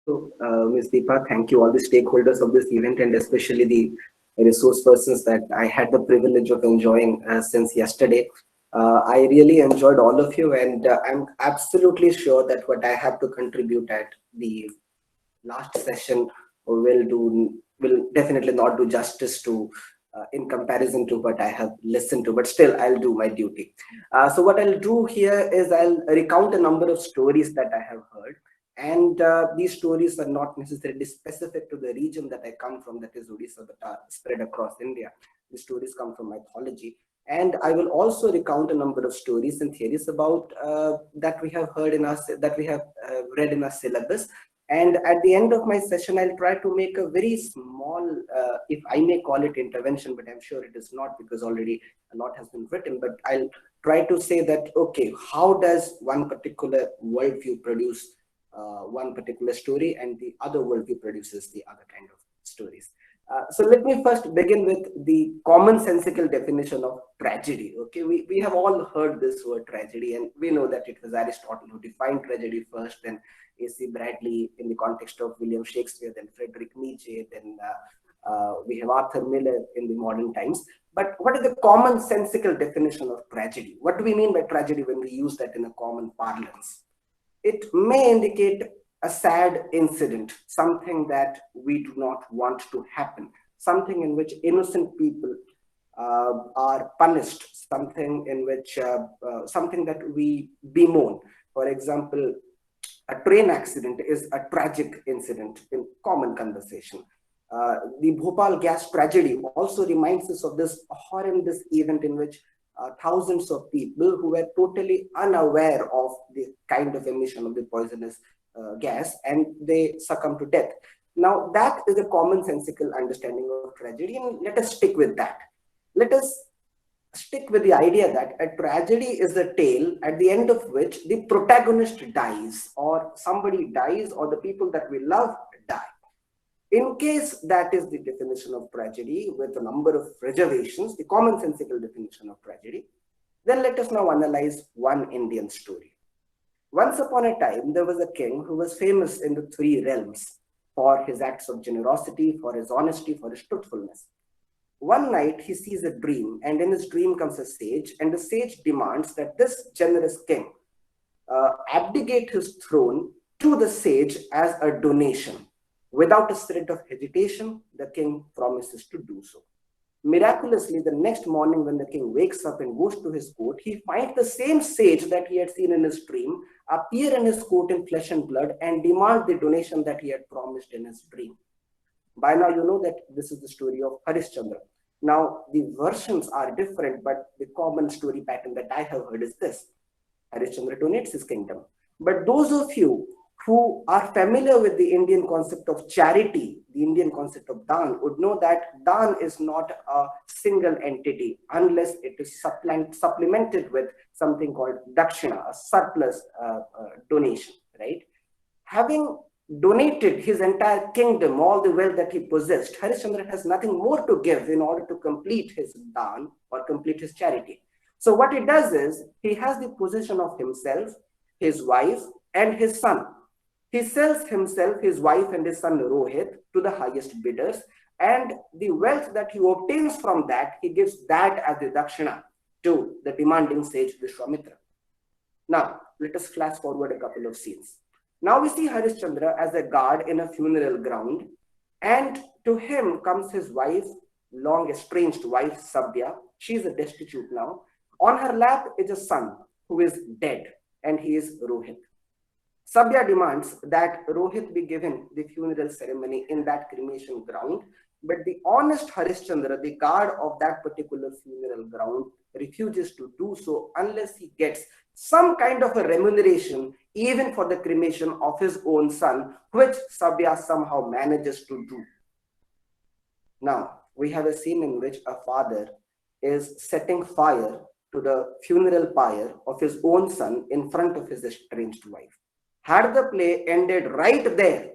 So, Ms. Deepa, thank you all the stakeholders of this event and especially the resource persons that I had the privilege of enjoying since yesterday. I really enjoyed all of you, and I'm absolutely sure that what I have to contribute at the last session will definitely not do justice to in comparison to what I have listened to, but still I'll do my duty. So what I'll do here is I'll recount a number of stories that I have heard, and these stories are not necessarily specific to the region that I come from, that is Odisha, but are spread across India. The stories come from mythology. And I will also recount a number of stories and theories about that we have heard in us, that we have read in our syllabus. And at the end of my session, I'll try to make a very small, if I may call it intervention, but I'm sure it is not because already a lot has been written. But I'll try to say that, okay, how does one particular worldview produce one particular story and the other worldview produces the other kind of stories? So let me first begin with the commonsensical definition of tragedy. Okay, we have all heard this word tragedy, and we know that it was Aristotle who defined tragedy first, then A.C. Bradley in the context of William Shakespeare, then Friedrich Nietzsche, then we have Arthur Miller in the modern times. But what is the commonsensical definition of tragedy? What do we mean by tragedy when we use that in a common parlance? It may indicate a sad incident, something that we do not want to happen, something in which innocent people are punished, something in which something that we bemoan. For example, a train accident is a tragic incident in common conversation. The Bhopal gas tragedy also reminds us of this horrendous event in which thousands of people who were totally unaware of the kind of emission of the poisonous gas, and they succumb to death. Now, that is a commonsensical understanding of tragedy, and let us stick with that. Let us stick with the idea that a tragedy is a tale at the end of which the protagonist dies, or somebody dies, or the people that we love die. In case that is the definition of tragedy with a number of reservations, the commonsensical definition of tragedy, then let us now analyze one Indian story. Once upon a time, there was a king who was famous in the three realms for his acts of generosity, for his honesty, for his truthfulness. One night, he sees a dream, and in his dream comes a sage, and the sage demands that this generous king abdicate his throne to the sage as a donation. Without a shred of hesitation, the king promises to do so. Miraculously, the next morning, when the king wakes up and goes to his court, he finds the same sage that he had seen in his dream appear in his court in flesh and blood and demand the donation that he had promised in his dream. By now, you know that this is the story of Harishchandra. Now, the versions are different, but the common story pattern that I have heard is this: Harishchandra donates his kingdom. But those of you who are familiar with the Indian concept of charity, the Indian concept of Dan, would know that Dan is not a single entity unless it is supplemented with something called dakshina, a surplus donation, right? Having donated his entire kingdom, all the wealth that he possessed, Harishchandra has nothing more to give in order to complete his dan or complete his charity. So what he does is he has the possession of himself, his wife, and his son. He sells himself, his wife, and his son Rohit to the highest bidders, and the wealth that he obtains from that, he gives that as the dakshina to the demanding sage Vishwamitra. Now, let us flash forward a couple of scenes. Now we see Harishchandra as a guard in a funeral ground, and to him comes his wife, long estranged wife, Sabya. She is destitute now. On her lap is a son who is dead, and he is Rohit. Sabya demands that Rohit be given the funeral ceremony in that cremation ground, but the honest Harishchandra, the guard of that particular funeral ground, refuses to do so unless he gets some kind of a remuneration even for the cremation of his own son, which Sabya somehow manages to do. Now, we have a scene in which a father is setting fire to the funeral pyre of his own son in front of his estranged wife. Had the play ended right there,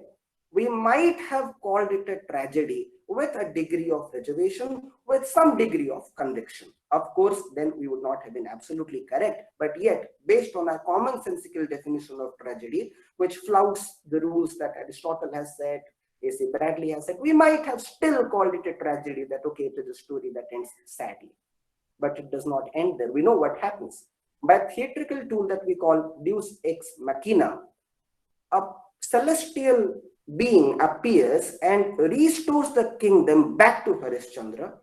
we might have called it a tragedy, with a degree of reservation, with some degree of conviction. Of course, then we would not have been absolutely correct, but yet, based on a commonsensical definition of tragedy, which flouts the rules that Aristotle has said, A.C. Bradley has said, we might have still called it a tragedy, that okay, it is a story that ends sadly. But it does not end there. We know what happens. By a theatrical tool that we call Deus Ex Machina, a celestial being appears and restores the kingdom back to Harishchandra.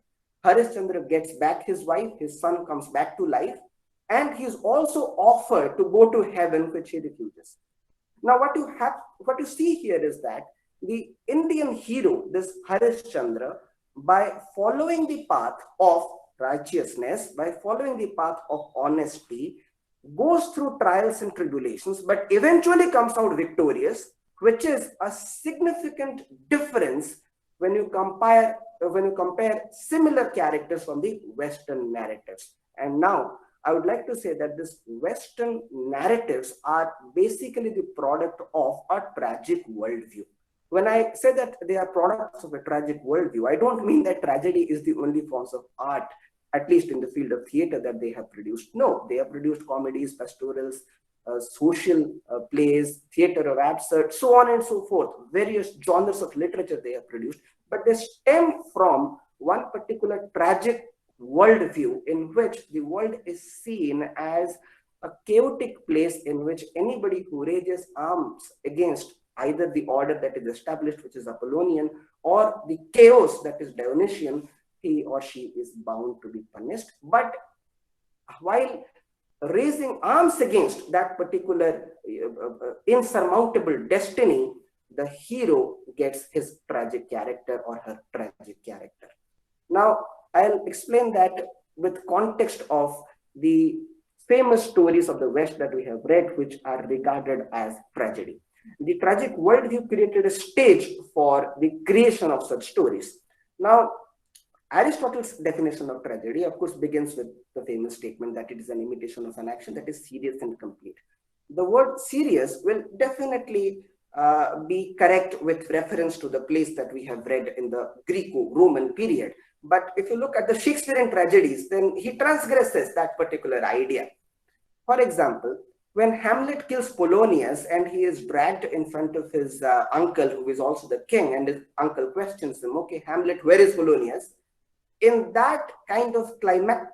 Harishchandra gets back his wife, his son comes back to life, and he is also offered to go to heaven, which he refuses. Now, what you see here is that the Indian hero, this Harishchandra, by following the path of righteousness, by following the path of honesty, goes through trials and tribulations, but eventually comes out victorious, which is a significant difference when you compare similar characters from the Western narratives. And now I would like to say that these Western narratives are basically the product of a tragic worldview. When I say that they are products of a tragic worldview, I don't mean that tragedy is the only forms of art, at least in the field of theater, that they have produced. No, they have produced comedies, pastorals, social plays, theater of absurd, so on and so forth. Various genres of literature they have produced, but they stem from one particular tragic worldview in which the world is seen as a chaotic place in which anybody who raises arms against either the order that is established, which is Apollonian, or the chaos that is Dionysian, he or she is bound to be punished. But while raising arms against that particular insurmountable destiny, the hero gets his tragic character or her tragic character. Now, I'll explain that with context of the famous stories of the West that we have read, which are regarded as tragedy. The tragic worldview created a stage for the creation of such stories. Now, Aristotle's definition of tragedy, of course, begins with the famous statement that it is an imitation of an action that is serious and complete. The word serious will definitely be correct with reference to the place that we have read in the Greco-Roman period. But if you look at the Shakespearean tragedies, then he transgresses that particular idea. For example, when Hamlet kills Polonius and he is dragged in front of his uncle, who is also the king, and his uncle questions him, okay, Hamlet, where is Polonius? In that kind of climax,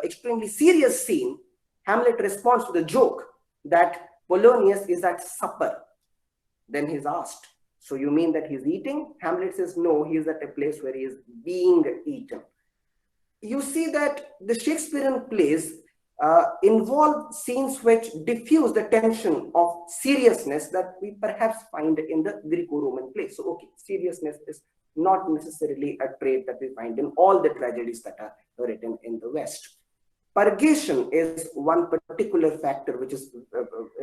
extremely serious scene, Hamlet responds to the joke that Polonius is at supper. Then he's asked, so you mean that he's eating? Hamlet says, no, he's at a place where he is being eaten. You see that the Shakespearean plays involve scenes which diffuse the tension of seriousness that we perhaps find in the Greco-Roman plays. So, okay, seriousness is not necessarily a trait that we find in all the tragedies that are written in the West. Purgation is one particular factor which is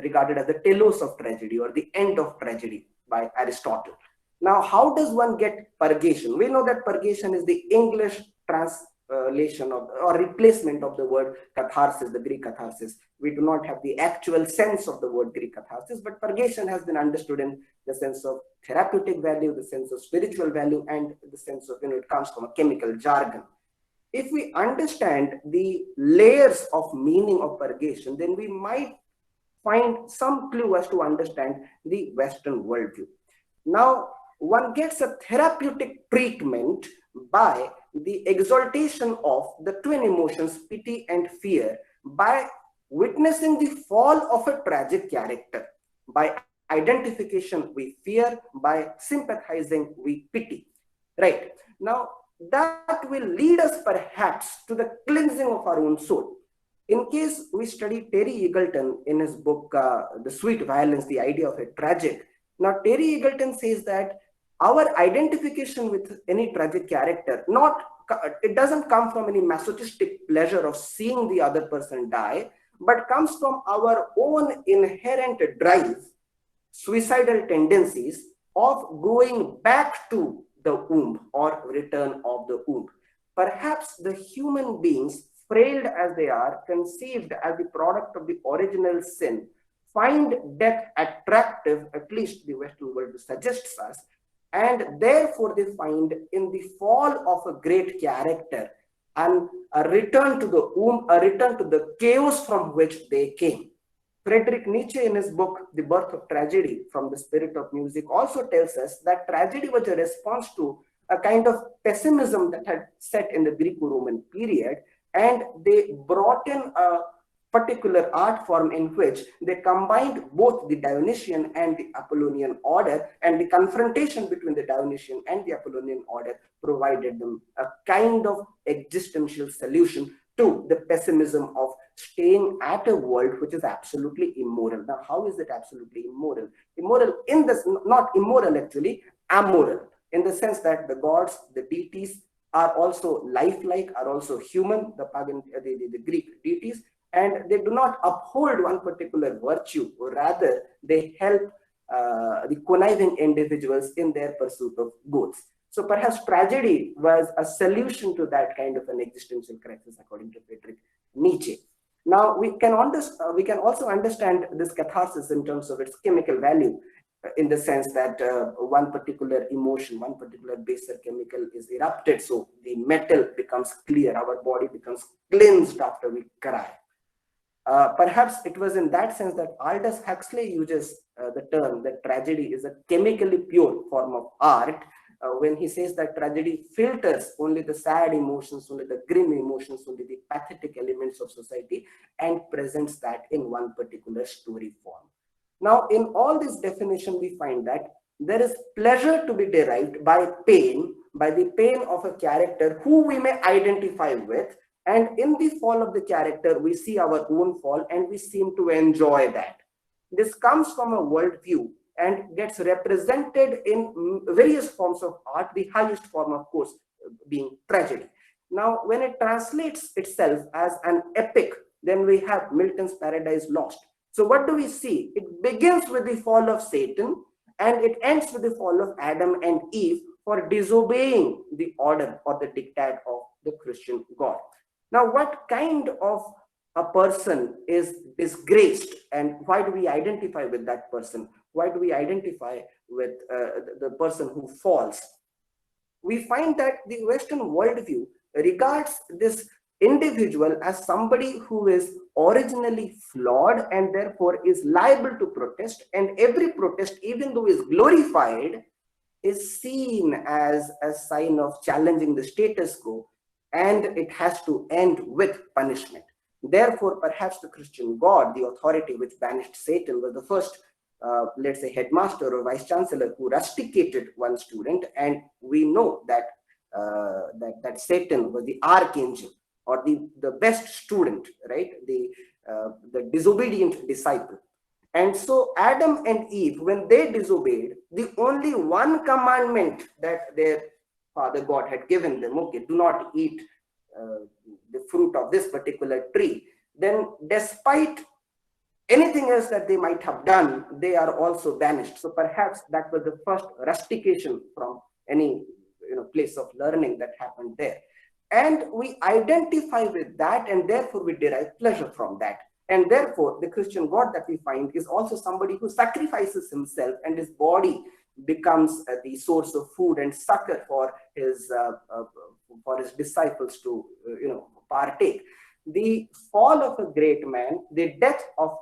regarded as the telos of tragedy or the end of tragedy by Aristotle. Now, how does one get purgation? We know that purgation is the English translation of or replacement of the word catharsis, the Greek catharsis. We do not have the actual sense of the word Greek catharsis, but purgation has been understood in the sense of therapeutic value, the sense of spiritual value, and the sense of, it comes from a chemical jargon. If we understand the layers of meaning of purgation, then we might find some clue as to understand the Western worldview. Now, one gets a therapeutic treatment by the exaltation of the twin emotions, pity and fear, by witnessing the fall of a tragic character. By identification, we fear. By sympathizing, we pity. Right. Now, that will lead us perhaps to the cleansing of our own soul. In case we study Terry Eagleton in his book, The Sweet Violence, the Idea of a Tragic. Now, Terry Eagleton says that our identification with any tragic character, it doesn't come from any masochistic pleasure of seeing the other person die, but comes from our own inherent drive, suicidal tendencies of going back to the womb or return of the womb. Perhaps the human beings, frail as they are, conceived as the product of the original sin, find death attractive, at least the Western world suggests us, And therefore they find in the fall of a great character and a return to the womb, a return to the chaos from which they came. Friedrich Nietzsche, in his book The Birth of Tragedy from the Spirit of Music, also tells us that tragedy was a response to a kind of pessimism that had set in the Greco-Roman period, and they brought in a particular art form in which they combined both the Dionysian and the Apollonian order, and the confrontation between the Dionysian and the Apollonian order provided them a kind of existential solution to the pessimism of staying at a world which is absolutely immoral. Now, how is it absolutely immoral? Immoral in this, not immoral actually, amoral, in the sense that the gods, the deities are also lifelike, are also human, the pagan, the Greek deities, and they do not uphold one particular virtue, or rather they help the conniving individuals in their pursuit of goods. So perhaps tragedy was a solution to that kind of an existential crisis, according to Friedrich Nietzsche. Now we can also understand this catharsis in terms of its chemical value, in the sense that one particular emotion, one particular baser chemical is erupted, so the metal becomes clear, our body becomes cleansed after we cry. Perhaps it was in that sense that Aldous Huxley uses the term that tragedy is a chemically pure form of art, when he says that tragedy filters only the sad emotions, only the grim emotions, only the pathetic elements of society, and presents that in one particular story form. Now, in all this definition, we find that there is pleasure to be derived by pain, by the pain of a character who we may identify with, and in the fall of the character, we see our own fall and we seem to enjoy that. This comes from a worldview and gets represented in various forms of art, the highest form, of course, being tragedy. Now, when it translates itself as an epic, then we have Milton's Paradise Lost. So what do we see? It begins with the fall of Satan and it ends with the fall of Adam and Eve for disobeying the order or the diktat of the Christian God. Now, what kind of a person is disgraced, and why do we identify with that person? Why do we identify with the person who falls? We find that the Western worldview regards this individual as somebody who is originally flawed and therefore is liable to protest, and every protest, even though is glorified, is seen as a sign of challenging the status quo, and it has to end with punishment. Therefore, perhaps the Christian God, the authority which banished Satan, was the first, let's say, headmaster or vice chancellor who rusticated one student, and we know that that Satan was the archangel or the best student, right? The disobedient disciple. And so Adam and Eve, when they disobeyed, the only one commandment that their Father God had given them, okay, do not eat the fruit of this particular tree, then despite anything else that they might have done, they are also banished. So perhaps that was the first rustication from any place of learning that happened there. And we identify with that, and therefore we derive pleasure from that. And therefore, the Christian God that we find is also somebody who sacrifices himself, and his body becomes the source of food and succor for his disciples to partake. The fall of a great man, the death of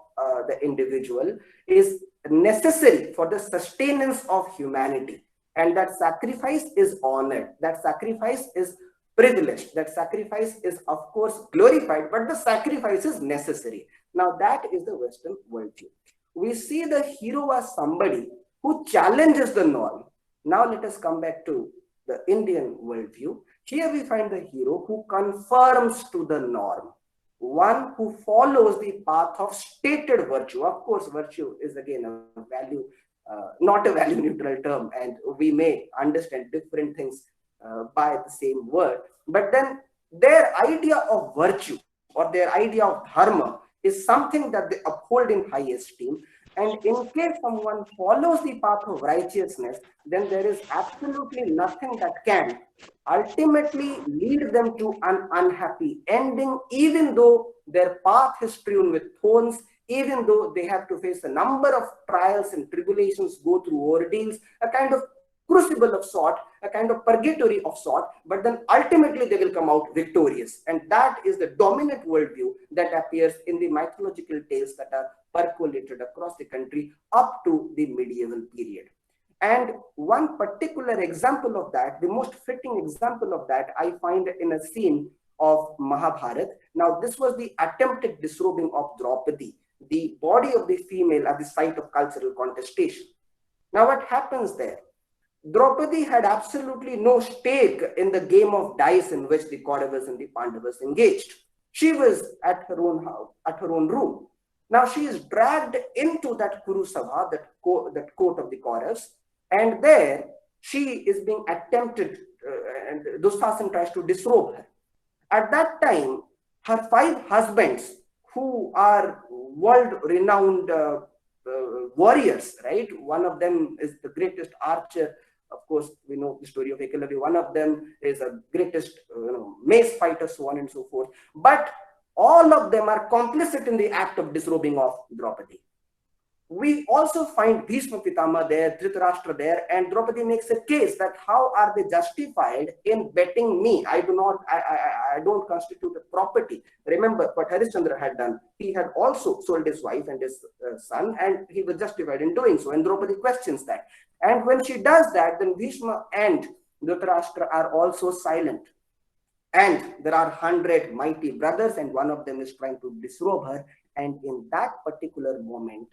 the individual, is necessary for the sustenance of humanity, and that sacrifice is honored. That sacrifice is privileged. That sacrifice is, of course, glorified, but the sacrifice is necessary. Now, that is the Western worldview. We see the hero as somebody who challenges the norm. Now, let us come back to the Indian worldview. Here we find the hero who conforms to the norm, one who follows the path of stated virtue. Of course, virtue is again a value, not a value neutral term, and we may understand different things by the same word, but then their idea of virtue or their idea of dharma is something that they uphold in high esteem. And in case someone follows the path of righteousness, then there is absolutely nothing that can ultimately lead them to an unhappy ending, even though their path is strewn with thorns, even though they have to face a number of trials and tribulations, go through ordeals, a kind of crucible of sort, a kind of purgatory of sort, but then ultimately they will come out victorious. And that is the dominant worldview that appears in the mythological tales that are percolated across the country up to the medieval period. And one particular example of that, the most fitting example of that, I find in a scene of Mahabharata. Now, this was the attempted disrobing of Draupadi, the body of the female at the site of cultural contestation. Now, what happens there? Draupadi had absolutely no stake in the game of dice in which the Kauravas and the Pandavas engaged. She was at her own house, at her own room. Now she is dragged into that Kuru Sabha, that court of the Kauravas, and there she is being attempted, and Dushasana tries to disrobe her. At that time, her 5 husbands, who are world-renowned warriors, right? One of them is the greatest archer. Of course, we know the story of Ekalavi. One of them is a greatest mace fighter, so on and so forth. But all of them are complicit in the act of disrobing of Draupadi. We also find Bhishma Pitama there, Dhritarashtra there, and Draupadi makes a case that how are they justified in betting me? I don't constitute a property. Remember what Harishchandra had done. He had also sold his wife and his son, and he was justified in doing so. And Draupadi questions that. And when she does that, then Bhishma and Dhritarashtra are also silent. And there are 100 mighty brothers, and one of them is trying to disrobe her. And in that particular moment,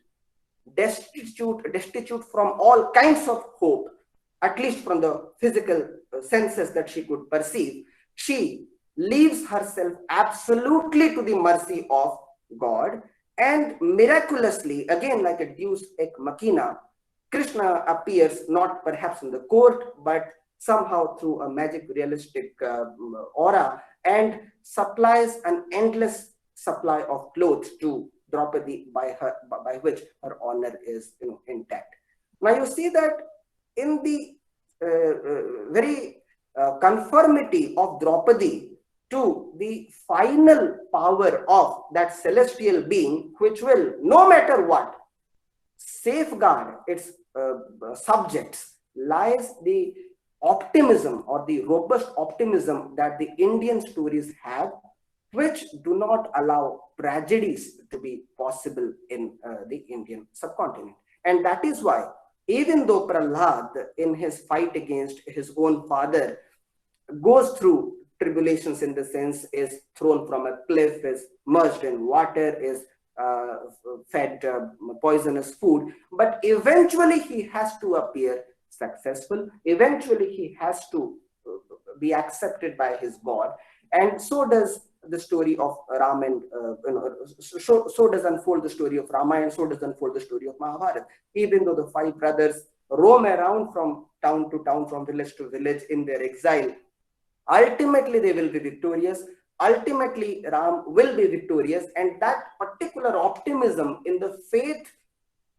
destitute from all kinds of hope, at least from the physical senses that she could perceive, she leaves herself absolutely to the mercy of God. And miraculously, again like a deus ex machina, Krishna appears not perhaps in the court, but somehow through a magic realistic aura, and supplies an endless supply of clothes to Draupadi, by which her honor is intact. Now you see that in the very conformity of Draupadi to the final power of that celestial being, which will, no matter what, safeguard its subjects, lies the optimism or the robust optimism that the Indian stories have, which do not allow tragedies to be possible in the Indian subcontinent. And that is why, even though Prahlad, in his fight against his own father, goes through tribulations, in the sense is thrown from a cliff, is merged in water, is fed poisonous food, but eventually he has to appear successful. Eventually he has to be accepted by his God. And so does the story of Ram, and so does unfold the story of Rama, and so does unfold the story of Mahabharata. Even though the 5 brothers roam around from town to town, from village to village in their exile, ultimately they will be victorious. Ultimately Ram will be victorious, and that particular optimism in the faith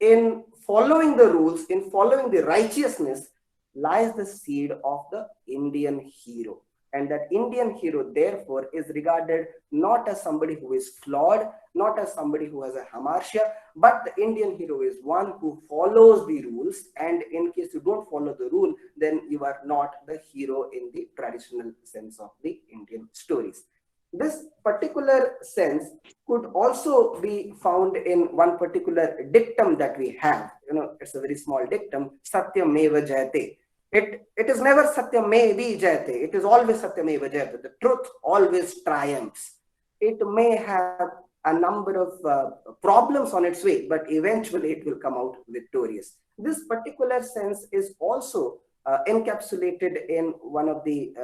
in following the rules, in following the righteousness, lies the seed of the Indian hero. And that Indian hero, therefore, is regarded not as somebody who is flawed, not as somebody who has a hamartia, but the Indian hero is one who follows the rules. And in case you don't follow the rule, then you are not the hero in the traditional sense of the Indian stories. This particular sense could also be found in one particular dictum that we have. It's a very small dictum, Satyameva Jayate. It is never Satyamevi Jayate. It is always Satyameva Jayate. The truth always triumphs. It may have a number of problems on its way, but eventually it will come out victorious. This particular sense is also encapsulated in one of the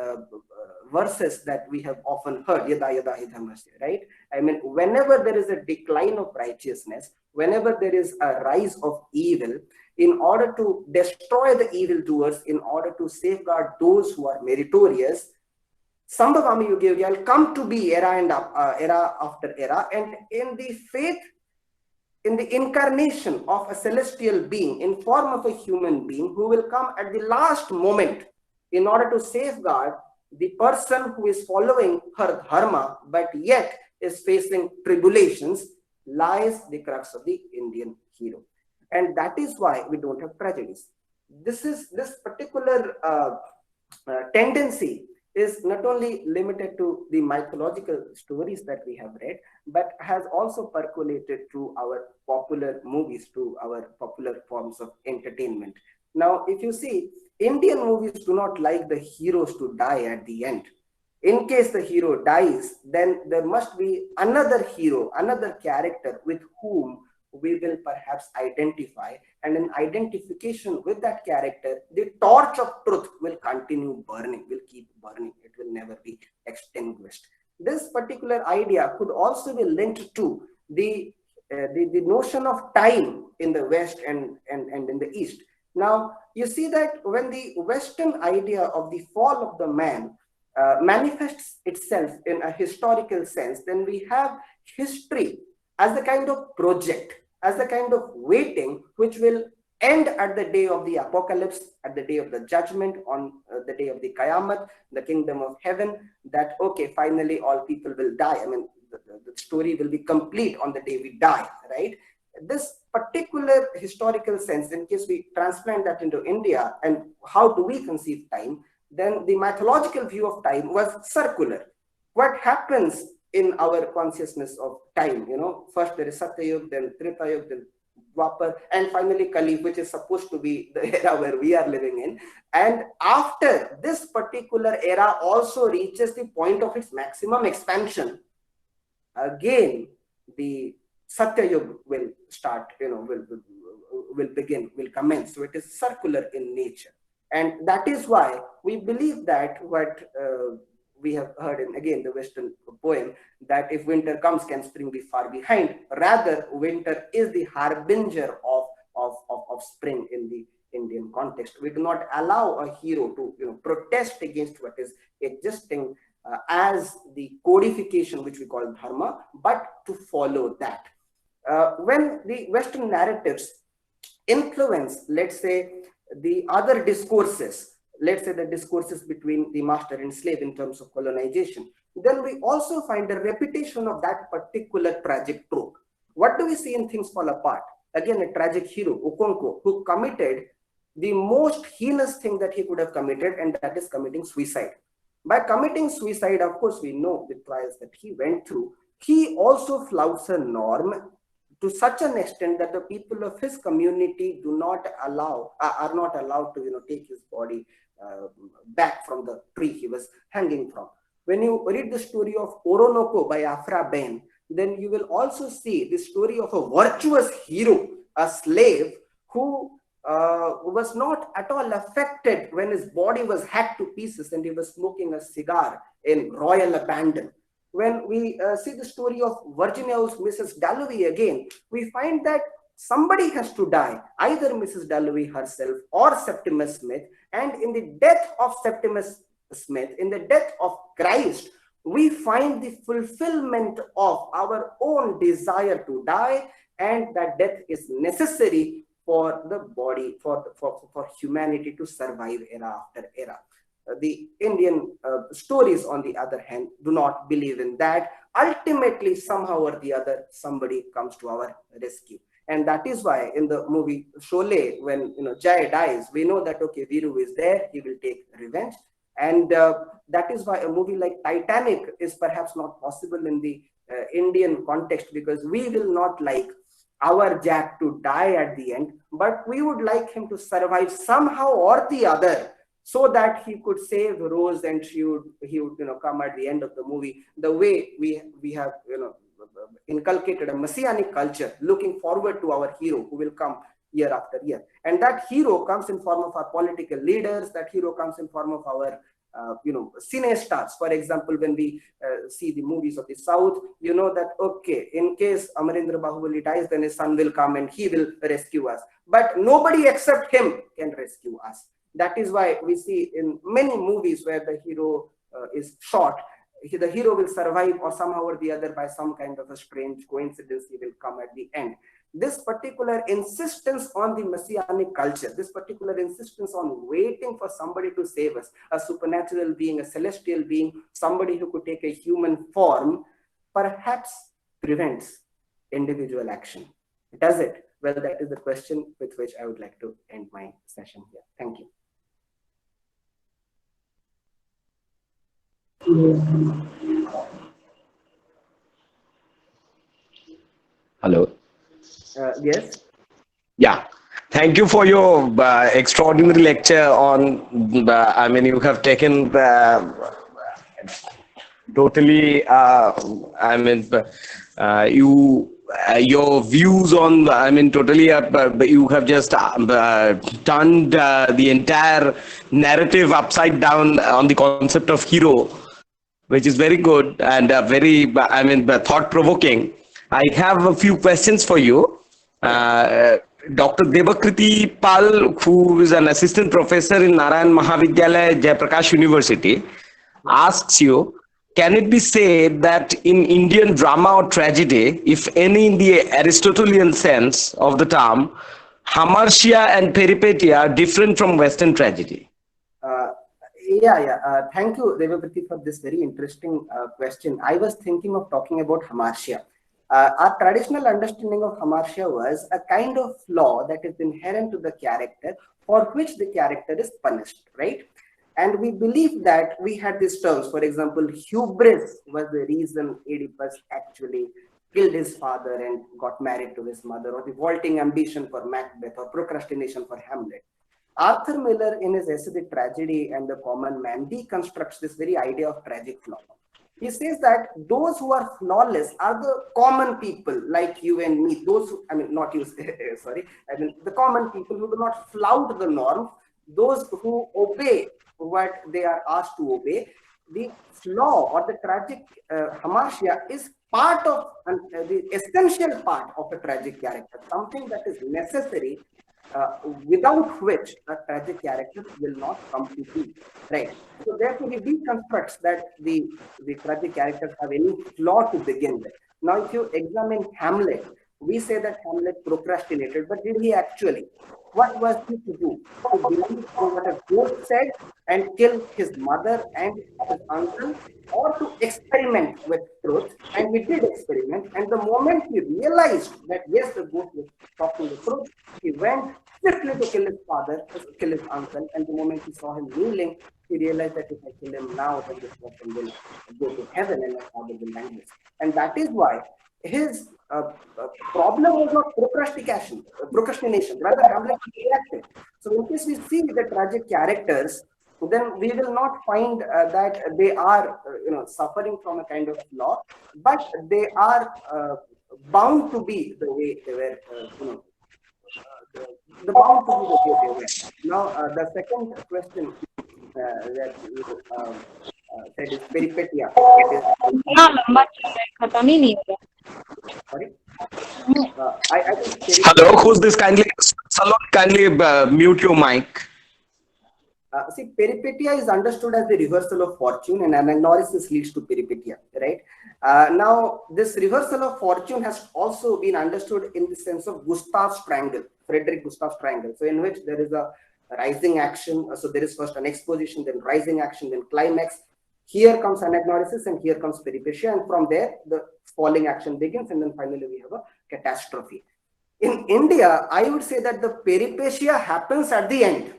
verses that we have often heard, Yada Yada Hi Dharmasya, right? I mean, whenever there is a decline of righteousness, whenever there is a rise of evil, in order to destroy the evildoers, in order to safeguard those who are meritorious, Sambhavami Yuga Yuga will come to be era after era, and in the faith, in the incarnation of a celestial being in form of a human being who will come at the last moment in order to safeguard the person who is following her dharma but yet is facing tribulations, lies the crux of the Indian hero. And that is why we don't have tragedies. this particular tendency is not only limited to the mythological stories that we have read, but has also percolated to our popular movies, to our popular forms of entertainment. Now, if you see, Indian movies do not like the heroes to die at the end. In case the hero dies, then there must be another hero, another character with whom we will perhaps identify. And in identification with that character, the torch of truth will continue burning, will keep burning. It will never be extinguished. This particular idea could also be linked to the notion of time in the West and in the East. Now, you see that when the Western idea of the fall of the man manifests itself in a historical sense, then we have history as the kind of project, as the kind of waiting which will end at the day of the apocalypse, at the day of the judgment, on the day of the Qayamat, the kingdom of heaven, that, okay, finally all people will die. I mean, the story will be complete on the day we die, right? This particular historical sense, in case we transplant that into India, and how do we conceive time, then the mythological view of time was circular. What happens in our consciousness of time? First there is Satyayug, then Tretayug, then Dwapar, and finally Kali, which is supposed to be the era where we are living in. And after this particular era also reaches the point of its maximum expansion, again the Satyayug will start, will begin, will commence. So it is circular in nature. And that is why we believe that what we have heard in, again, the Western poem, that if winter comes, can spring be far behind? Rather, winter is the harbinger of spring in the Indian context. We do not allow a hero to protest against what is existing as the codification, which we call dharma, but to follow that. When the Western narratives influence, let's say, the other discourses, let's say the discourses between the master and slave in terms of colonization, then we also find a repetition of that particular tragic trope. What do we see in Things Fall Apart? Again, a tragic hero, Okonkwo, who committed the most heinous thing that he could have committed, and that is committing suicide. By committing suicide, of course, we know the trials that he went through. He also flouts a norm to such an extent that the people of his community are not allowed to take his body back from the tree he was hanging from. When you read the story of Oronoko by Afra Ben, then you will also see the story of a virtuous hero, a slave who was not at all affected when his body was hacked to pieces and he was smoking a cigar in royal abandon. When we see the story of Virginia Woolf's Mrs. Dalloway again, we find that somebody has to die, either Mrs. Dalloway herself or Septimus Smith. And in the death of Septimus Smith, in the death of Christ, we find the fulfillment of our own desire to die, and that death is necessary for the body, for humanity to survive era after era. The Indian stories, on the other hand, do not believe in that. Ultimately, somehow or the other, somebody comes to our rescue. And that is why in the movie Sholay, when Jai dies, we know that, okay, Viru is there, he will take revenge. And that is why a movie like Titanic is perhaps not possible in the Indian context, because we will not like our Jack to die at the end, but we would like him to survive somehow or the other, so that he could save Rose and he would come at the end of the movie. The way we have inculcated a messianic culture, looking forward to our hero who will come year after year, and that hero comes in form of our political leaders. That hero comes in form of our cine stars. For example, when we see the movies of the South, you know that, okay, in case Amarendra Bahubali dies, then his son will come and he will rescue us. But nobody except him can rescue us. That is why we see in many movies where the hero is shot, the hero will survive, or somehow or the other, by some kind of a strange coincidence, he will come at the end. This particular insistence on the messianic culture, this particular insistence on waiting for somebody to save us, a supernatural being, a celestial being, somebody who could take a human form, perhaps prevents individual action. Does it? Well, that is the question with which I would like to end my session here. Thank you. Hello. Yes. Yeah. Thank you for your extraordinary lecture on. I mean, you have taken totally. Your views on. I mean, totally. You have just turned the entire narrative upside down on the concept of hero, which is very good and very, thought provoking. I have a few questions for you. Dr. Debakriti Pal, who is an assistant professor in Narayan Mahavidyalaya, Jayaprakash University, asks you, can it be said that in Indian drama or tragedy, if any in the Aristotelian sense of the term, hamartia and peripetia are different from Western tragedy? Thank you, Devabriti, for this very interesting question. I was thinking of talking about hamartia. Our traditional understanding of hamartia was a kind of flaw that is inherent to the character for which the character is punished, right? And we believe that we had these terms. For example, hubris was the reason Oedipus actually killed his father and got married to his mother, or the vaulting ambition for Macbeth, or procrastination for Hamlet. Arthur Miller, in his essay The Tragedy and the Common Man, deconstructs this very idea of tragic flaw. He says that those who are flawless are the common people like you and me. Those who, I mean, not you, sorry, I mean, the common people who do not flout the norm, those who obey what they are asked to obey. The flaw or the tragic hamartia is part of the essential part of a tragic character, something that is necessary, without which a tragic character will not come to be, right? So therefore he deconstructs that the tragic characters have any flaw to begin with. Now, if you examine Hamlet, we say that Hamlet procrastinated, but did he actually? What was he to do? To believe in what a ghost said and kill his mother and his uncle, or to experiment with truth? And he did experiment. And the moment he realized that yes, the ghost was talking the truth, he went swiftly to kill his father, to kill his uncle. And the moment he saw him kneeling, he realized that if I kill him now, then this person will go to heaven and my father will land. And that is why his problem was not procrastination. Rather, Hamlet reacted. So, in case we see the tragic characters, then we will not find that they are, suffering from a kind of flaw, but they are bound to be the way they were, the bound to be the way they were. Now, the second question that you said is peripetia. It is, sorry. I think Hello, who's this? Kindly, Salon, kindly mute your mic. See, peripetia is understood as the reversal of fortune, and anagnorisis leads to peripetia, right? Now, this reversal of fortune has also been understood in the sense of Gustav's triangle, Frederick Gustav's triangle. So, in which there is a rising action. So, there is first an exposition, then rising action, then climax. Here comes anagnorisis, and here comes peripetia, and from there the falling action begins, and then finally we have a catastrophe. In India, I would say that the peripetia happens at the end.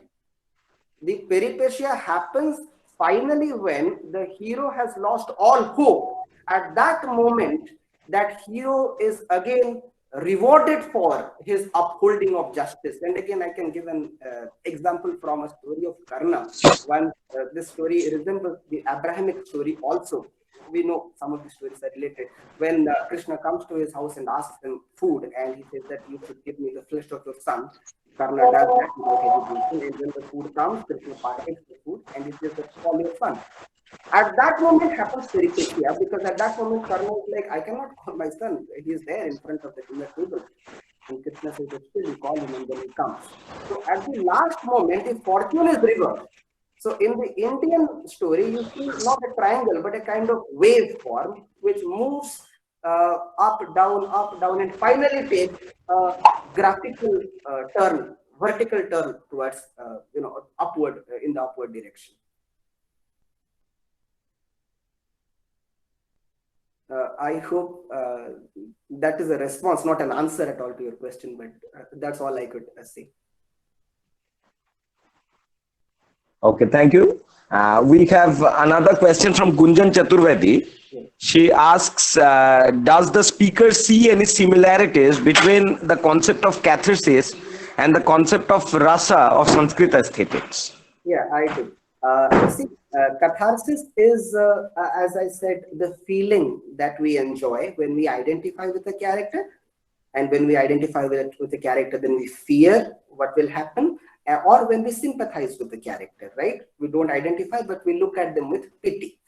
The peripetia happens finally when the hero has lost all hope. At that moment, that hero is again rewarded for his upholding of justice. And again, I can give an example from a story of Karna. One, this story resembles the Abrahamic story also. We know some of the stories are related. When Krishna comes to his house and asks him food, and he says that you should give me the flesh of your son. Karna does that without hesitation, and when the food comes, Krishna partakes the food, and he says that call your son. At that moment happens peripetia, because at that moment Karna is like, I cannot call my son. He is there in front of the dinner table. And Krishna says that still you call him and then he comes. So at the last moment, the fortune is reversed. So in the Indian story, you see not a triangle, but a kind of wave form, which moves up, down, and finally takes a graphical turn, vertical turn towards, upward, in the upward direction. I hope that is a response, not an answer at all to your question, but that's all I could say. Okay, thank you. We have another question from Gunjan Chaturvedi. She asks, does the speaker see any similarities between the concept of catharsis and the concept of rasa of Sanskrit aesthetics? Yeah, I do. See, catharsis is, as I said, the feeling that we enjoy when we identify with a character. And when we identify with a character, then we fear what will happen, or when we sympathize with the character, right? We don't identify, but we look at them with pity.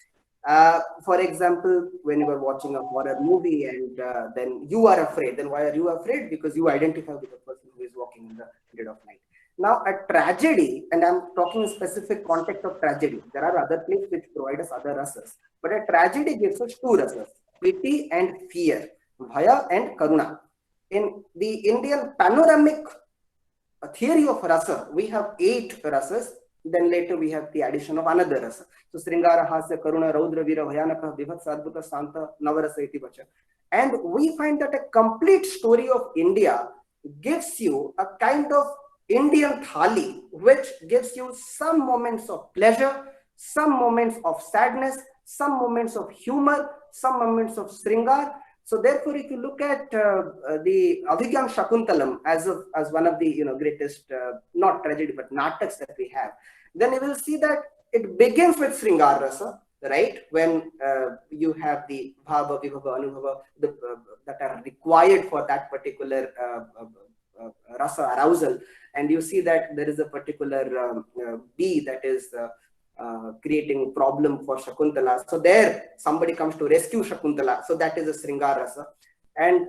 For example, when you are watching a horror movie and then you are afraid, then why are you afraid? Because you identify with the person who is walking in the dead of night. Now, a tragedy, and I'm talking in specific context of tragedy. There are other places which provide us other rasas, but a tragedy gives us two rasas: pity and fear, bhaya and karuna. In the Indian panoramic theory of rasa, we have 8 rasas. Then later we have the addition of another rasa. So Sringara, Hasya, Karuna, Raudra, Vira, Bhayanaka, Vibhatsa, Adbhuta, Santa, Navarasa, Iti Vacha. And we find that a complete story of India gives you a kind of Indian thali, which gives you some moments of pleasure, some moments of sadness, some moments of humor, some moments of Sringar. So therefore, if you look at the Abhigyam Shakuntalam as one of the greatest, not tragedy, but nataks that we have, then you will see that it begins with Sringar Rasa, right? When you have the Bhava, Vibhava, Anubhava that are required for that particular rasa arousal. And you see that there is a particular bee that is creating problem for Shakuntala. So there somebody comes to rescue Shakuntala. So that is a Sringar Rasa. And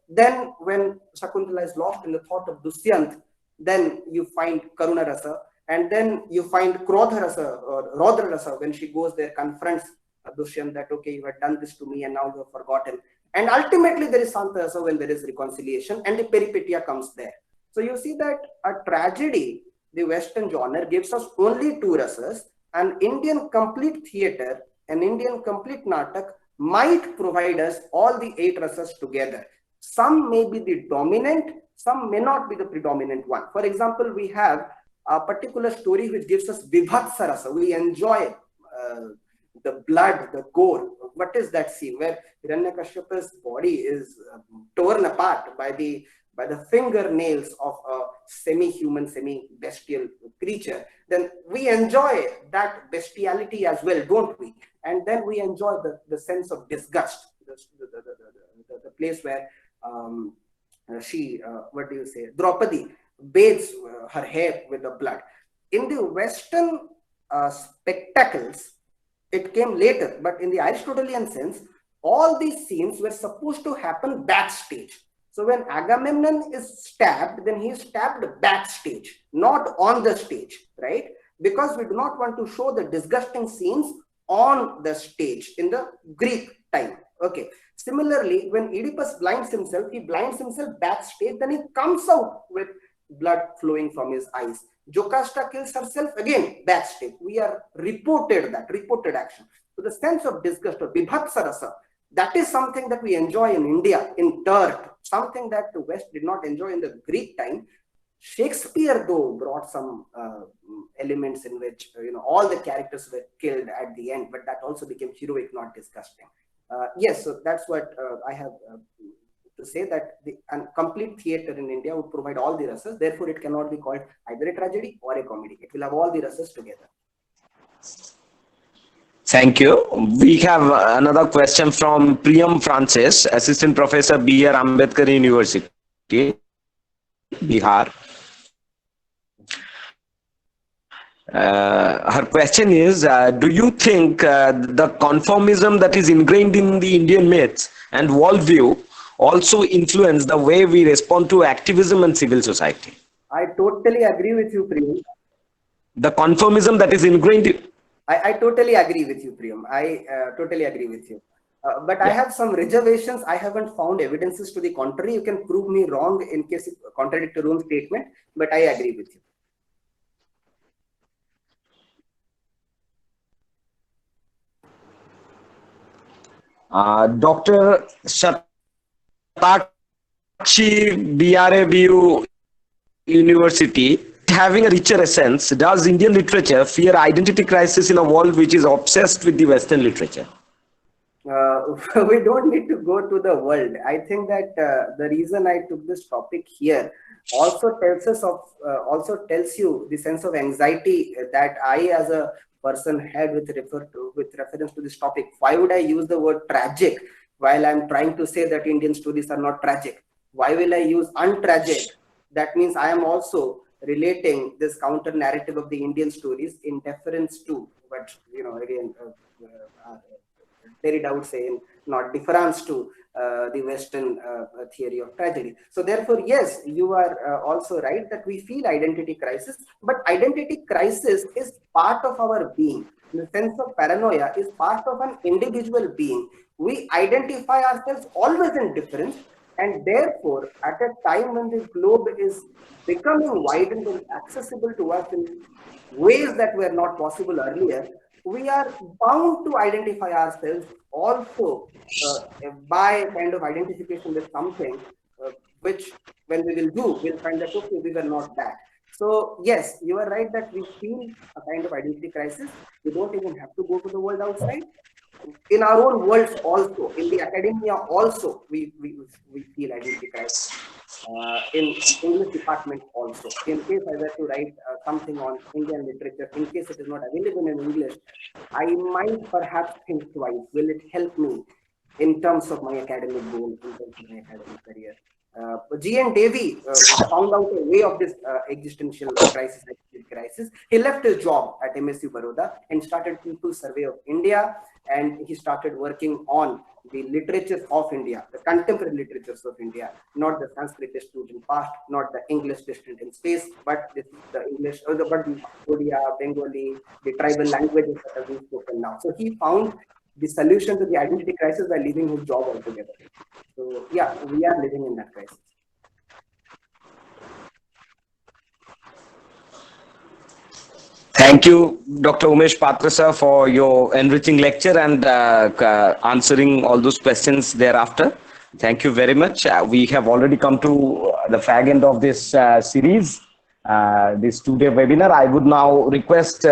then when Shakuntala is lost in the thought of Dushyant, then you find Karuna Rasa. And then you find Krodha Rasa or Rodra Rasa when she goes there, confronts Dushyant that, okay, you have done this to me and now you have forgotten. And ultimately there is Santa Rasa when there is reconciliation and the peripetia comes there. So you see that a tragedy, the Western genre, gives us only 2 rasas. An Indian complete theater, an Indian complete natak might provide us all the 8 rasas together. Some may be the dominant, some may not be the predominant one. For example, we have a particular story which gives us Vibhatsa rasa. We enjoy the blood, the gore. What is that scene where Hiranyakashipu's body is torn apart by the fingernails of a semi-human, semi-bestial creature? Then we enjoy that bestiality as well, don't we? And then we enjoy the sense of disgust, the place where Draupadi bathes her hair with the blood. In the Western spectacles, it came later, but in the Aristotelian sense, all these scenes were supposed to happen backstage. So when Agamemnon is stabbed, then he is stabbed backstage, not on the stage, right? Because we do not want to show the disgusting scenes on the stage in the Greek time. Okay. Similarly, when Oedipus blinds himself, he blinds himself backstage, then he comes out with blood flowing from his eyes. Jocasta kills herself again backstage. We are reported action. So the sense of disgust or Vibhatsa rasa, that is something that we enjoy in India, in dirt, something that the West did not enjoy in the Greek time. Shakespeare, though, brought some elements in which all the characters were killed at the end, but that also became heroic, not disgusting. Yes, so that's what I have to say, that the complete theater in India would provide all the rasas. Therefore, it cannot be called either a tragedy or a comedy. It will have all the rasas together. Thank you. We have another question from Priyam Francis, Assistant Professor, B.R. Ambedkar University, Bihar. Her question is, do you think the conformism that is ingrained in the Indian myths and worldview also influence the way we respond to activism and civil society? I totally agree with you, Priyam. The conformism that is ingrained. I totally agree with you, Priyam. I totally agree with you. But I have some reservations. I haven't found evidences to the contrary. You can prove me wrong in case it contradicts your own statement, but I agree with you. Dr. Shatakshi BRABU University, having a richer essence, does Indian literature fear identity crisis in a world which is obsessed with the Western literature? We don't need to go to the world. I think that the reason I took this topic here also tells you the sense of anxiety that I, as a person, had with reference to this topic. Why would I use the word tragic while I'm trying to say that Indian stories are not tragic? Why will I use untragic? That means I am also relating this counter narrative of the Indian stories in deference to, but again. Derrida would say, in not difference to the Western theory of tragedy. So therefore, yes, you are also right that we feel identity crisis, but identity crisis is part of our being. The sense of paranoia is part of an individual being. We identify ourselves always in difference, and therefore, at a time when the globe is becoming widened and accessible to us in ways that were not possible earlier, we are bound to identify ourselves also by kind of identification with something, which when we will do, we'll find that, okay, we were not that. So yes, you are right that we feel a kind of identity crisis. We don't even have to go to the world outside. In our own worlds also, in the academia also, we feel identity crisis. In English department also. In case I were to write something on Indian literature, in case it is not available in English, I might perhaps think twice. Will it help me in terms of my academic goals, in terms of my academic career? G.N. Davy found out a way of this existential crisis. He left his job at MSU Baroda and started People's Survey of India, and he started working on the literatures of India, the contemporary literatures of India, not the Sanskrit distant in past, not the English distant in space, but the English, but the Odia, Bengali, the tribal languages that are being spoken now. So he found the solution to the identity crisis by leaving his job altogether. So yeah, we are living in that crisis. Thank you, Dr. Umesh Patra sir, for your enriching lecture and answering all those questions thereafter. Thank you very much. We have already come to the fag end of this series, this two-day webinar. I would now request